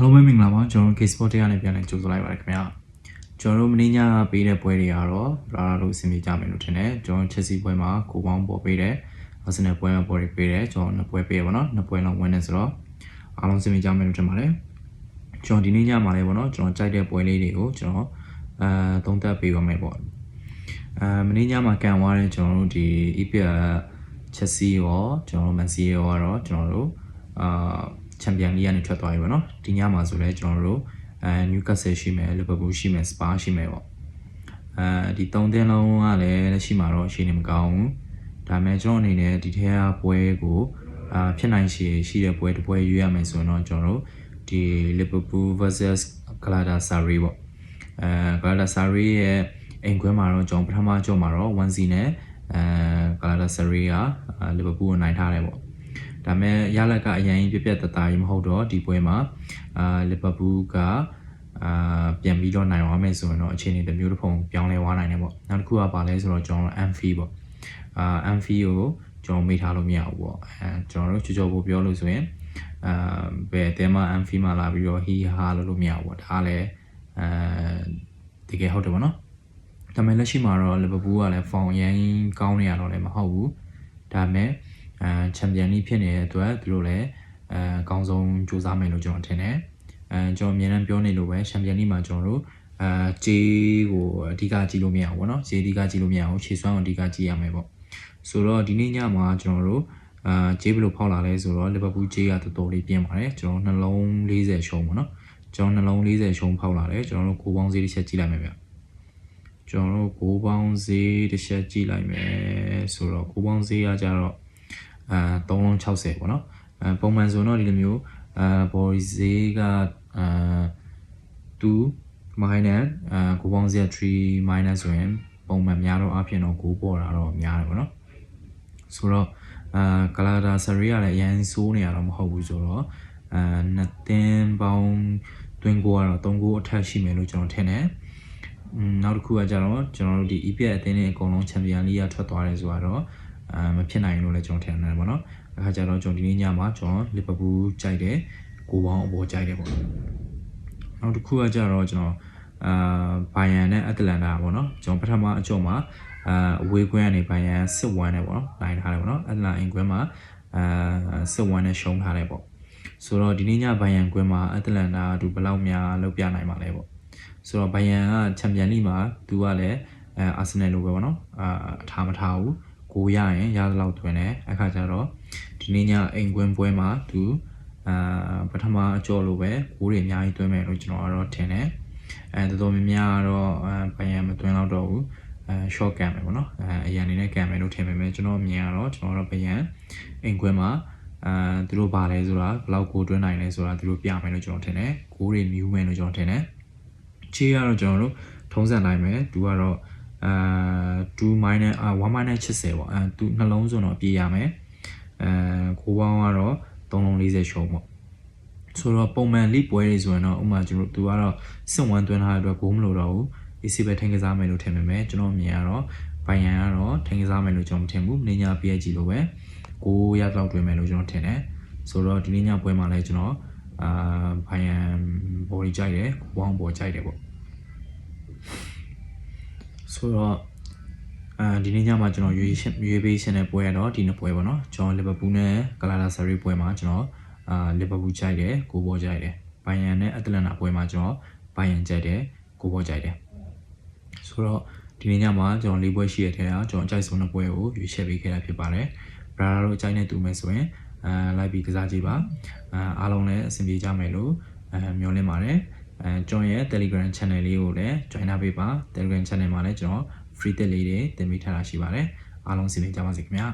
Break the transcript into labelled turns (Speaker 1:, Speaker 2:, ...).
Speaker 1: အားလုံးပဲမင်္ဂလာပါကျွန်တော်တို့ case sport တရားနဲ့ပြန်လည်ကြိုဆိုလိုက်ပါတယ်ခင်ဗျာကျွန်တော်တို့မင်းညပေးတဲ့ပွဲတွေကတော့လာလို့အဆင်ပြေကြမယ်လို့ထင်တယ်ကျွန်တော်ချက်စီပွဲမှာကိုပေါင်းပေါ်ပေးတယ်အာဆင်နယ်ပွဲမှာပေါ်ပေးတယ်ကျွန်တော်နှစ်ပွဲပေးရပါတော့နှစ်ပွဲလောက်ဝင်နေဆိုတော့အားလုံးအဆင်ပြေကြမယ်လို့ထင်ပါတယ်ကျွန်တော်ဒီနေ့ညမှာလည်းပေါ့နော်ကျွန်တော်ကြိုက်တဲ့ပွဲလေးတွေကိုကျွန်တော်သုံးသပ်ပေးပါမယ်ပေါ့မင်းညမှာကန်သွားတဲ့ကျွန်တော်တို့ဒီ EPL ချက်စီရောကျွန်တော်တို့မန်စီရောကတော့ကျွန်တော်တို့ချန်ပီယံလိကနေထွက်သွားပြီပေါ့နော်ဒီညမှာဆိုလဲကျွန်တော်တို့နယူကာဆယ်ရှိမယ်လီဗာပူးရှိမယ်စပါရှိမယ်ပေါ့ဒီ၃သင်းလုံးကလည်းလက်ရှိမှာတော့အခြေအနေမကောင်းဘူးဒါပေမဲ့ကျွန်တော်အနေနဲ့ဒီထဲကပွဲကိုဖြစ်နိုင်ရှိတဲ့ပွဲတစ်ပွဲရွေးရမယ်ဆိုတော့ကျွန်တော်တို့ဒီလီဗာပူး vs ဂလာတာဆာရီပေါ့ဂလာတာဆာရီရဲ့အိမ်ကွင်းမှာတော့ကျွန်တော်ပထမကြောမှာတော့ 1-0 နဲ့ဂလာတာဆာရီကလီဗာပူးကိုနိုင်ထားတယ်ပေါ့ဒါပေမဲ့ရလက်ကအရင်ပြတသားကြီးမဟုတ်တော့ဒီပွဲမှာလီဗာပူးကပြန်ပြီးတော့နိုင်အောင်မယ်ဆိုရင်တော့အခြေအနေတစ်မျိုးတစ်ပုံပြောင်းလဲသွားနိုင်တယ်ပေါ့နောက်တစ်ခုကပါလဲဆိုတော့ကျွန်တော် Anfield ပေါ့Anfield ကိုကျွန်တော်မေ့ထားလို့မရဘူးပေါ့ကျွန်တော်တို့ချောဖို့ပြောလို့ဆိုရင်ဘယ်တဲမှာ Anfield မှာလာပြီးတော့ဟီဟာလို့မရဘူးပေါ့ဒါလည်းတကယ်ဟုတ်တယ်ပေါ့နော်ဒါပေမဲ့လက်ရှိမှာတော့လီဗာပူးကလည်းဖောင်ရမ်းကောင်းနေရတော့လည်းမဟုတ်ဘူးဒါပေမဲ့ချန်ပီယံလိဖြစ်နေတဲ့အတွက်သူတို့လည်းအကောင်းဆုံးစူးစမ်းမယ်လို့ကျွန်တော်ထင်တယ်ကျွန်တော်အမြဲတမ်းပြောနေလို့ပဲချန်ပီယံလိမှာကျွန်တော်တို့ဂျေးကိုအဓိကကြည့်လို့မရဘူးပေါ့နော်ဂျေးအဓိကကြည့်လို့မရဘူးခြေစွမ်းကိုအဓိကကြည့်ရမယ်ပေါ့ဆိုတော့ဒီနေ့ညမှာကျွန်တော်တို့ဂျေးဘယ်လိုဖောက်လာလဲဆိုတော့လီဗာပူးဂျေးကတော်တော်လေးပြင်းပါတယ်ကျွန်တော်နှလုံး40ရှုံးပေါ့နော်ကျွန်တော်နှလုံး40ရှုံးဖောက်လာတယ်ကျွန်တော်တို့ကိုပေါင်းဈေးတစ်ချက်ကြည့်လိုက်မယ်ဗျကျွန်တော်တို့ကိုပေါင်းဈေးတစ်ချက်ကြည့်လိုက်မယ်ဆိုတော့ကိုပေါင်းဈေးကကြတော့360ပေါ့နော်ပုံမှန်ဆိုတော့ဒီလိုမျိုးဘော်ဒီဈေးက2 minus ကိုပေါင်းဈေး3 minus ဆိုရင်ပုံမှန်များတော့အပြင်တော့ကိုပေါ်တာတော့များတယ်ပေါ့နော်ဆိုတော့ကလာဒါဆာရီကလည်းအရင်စိုးနေရတော့မဟုတ်ဘူးဆိုတော့နှစ်သင်းပေါင်းတွင်းကိုကတော့3ကိုအထက်ရှိမယ်လို့ကျွန်တော်ထင်တယ်နောက်တစ်ခုကကြတော့ကျွန်တော်တို့ဒီ EPL အသင်းတွေအကုန်လုံးချန်ပီယံလိကထွက်သွားတယ်ဆိုတော့မဖြစ်နိုင်လို့လည်းကျွန်တော်ထင်တယ်ပေါ့နော်အခါကျတော့ကျွန်တော်ဒီနေ့ညမှာကျွန်တော်လီဗာပူးကြိုက်တယ်ကိုပေါင်းအပေါ်ကြိုက်တယ်ပေါ့နောက်တစ်ခုကကြတော့ကျွန်တော်ဘိုင်ယန်နဲ့အတလန်တာပေါ့နော်ကျွန်တော်ပထမအကျော်မှာအဝေးကွင်းကနေဘိုင်ယန်6-1နဲ့ပေါ့နော်နိုင်ထားတယ်ပေါ့နော်အတလန်အင်ကွင်းမှာ6-1နဲ့ရှုံးထားတယ်ပေါ့ဆိုတော့ဒီနေ့ညဘိုင်ယန်ကွင်းမှာအတလန်တာသူဘယ်လောက်များလောက်ပြနိုင်မှာလဲပေါ့ဆိုတော့ဘိုင်ယန်ကချန်ပီယံလိမှာသူကလည်းအာဆင်နယ်လိုပဲပေါ့နော်ထားမထားဘူးကိုရရင်ရသလောက်တွင်တယ်အခါကျတော့ဒီနေ့ညအိမ်ကွင်းပွဲမှာသူပထမအကျော်လိုပဲကိုးတွေအများကြီးတွင်းမယ်လို့ကျွန်တော်ကတော့ထင်တယ်တော်တော်များများကတော့ဘိုင်ယန်မတွင်းတော့ဘူးshort ကန်မယ်ပေါ့နော်အရန်နေနဲ့ကန်မယ်လို့ထင်ပေမဲ့ကျွန်တော်အမြင်ကတော့ကျွန်တော်တို့ဘိုင်ယန်အိမ်ကွင်းမှာသူတို့ပါလဲဆိုတာဘယ်လောက်ကိုတွင်းနိုင်လဲဆိုတာသူတို့ပြမယ်လို့ကျွန်တော်ထင်တယ်ကိုးတွေမြူးမယ်လို့ကျွန်တော်ထင်တယ်ချေးကတော့ကျွန်တော်တို့ထုံးစံနိုင်မယ်သူကတော့2 minus 1 minus 80ပေါ့သူနှလုံးစုံတော့ပြေးရမယ်ကိုပေါင်းကတော့340ရှုံးပေါ့ဆိုတော့ပုံမှန်လိပွဲတွေဆိုရင်တော့ဥမာကျွန်တော်သူကတော့စစ်1တွင်းထားတဲ့အတွက်ဂိုးမလို့တော့ဘူး AC ပဲထိန်းကစားမယ်လို့ထင်ပေမဲ့ကျွန်တော်မြင်ရတော့ဘိုင်ယန်ကတော့ထိန်းကစားမယ်လို့ကျွန်တော်မထင်ဘူးနေ့ည PSG လိုပဲကိုရလောက်တွင်းမယ်လို့ကျွန်တော်ထင်တယ်ဆိုတော့ဒီနေ့ညပွဲမှာလည်းကျွန်တော်ဘိုင်ယန်ဘော်ဒီကြိုက်တယ်ကိုပေါင်းဘော်ကြိုက်တယ်ပေါ့ဆိုတော့ဒီနေ့ညမှာကျွန်တော်ရွေးပေးရှင်တဲ့ပွဲကတော့ဒီနှစ်ပွဲပေါ့နော်ကျွန်တော်လီဗာပူးနဲ့ဂလာတာဆာရီပွဲမှာကျွန်တော်လီဗာပူးကြိုက်တယ်ကိုဘောကြိုက်တယ်ဘိုင်ယန်နဲ့အတလန်တာပွဲမှာကျွန်တော်ဘိုင်ယန်ကြိုက်တယ်ကိုဘောကြိုက်တယ်ဆိုတော့ဒီနေ့ညမှာကျွန်တော်၄ပွဲရှိရတဲ့ထဲကကျွန်တော်အကြိုက်ဆုံးတဲ့ပွဲကိုရွေးချယ်ပေးခဲ့တာဖြစ်ပါတယ်ဘရာတို့အကြိုက်နဲ့တူမယ်ဆိုရင်လိုက်ပြီးကစားကြည့်ပါအားလုံးလည်းအဆင်ပြေကြမယ်လို့မျှော်လင့်ပါတယ်ကျွန်တော်ရဲ့ Telegram channel လေးကိုလည်း join ထားပေးပါ Telegram channel မှာလည်းကျွန်တော် free တက်လေးတွေတင်ပေးထားတာရှိပါတယ်အားလုံးစီစဉ်ကြပါစေခင်ဗျာ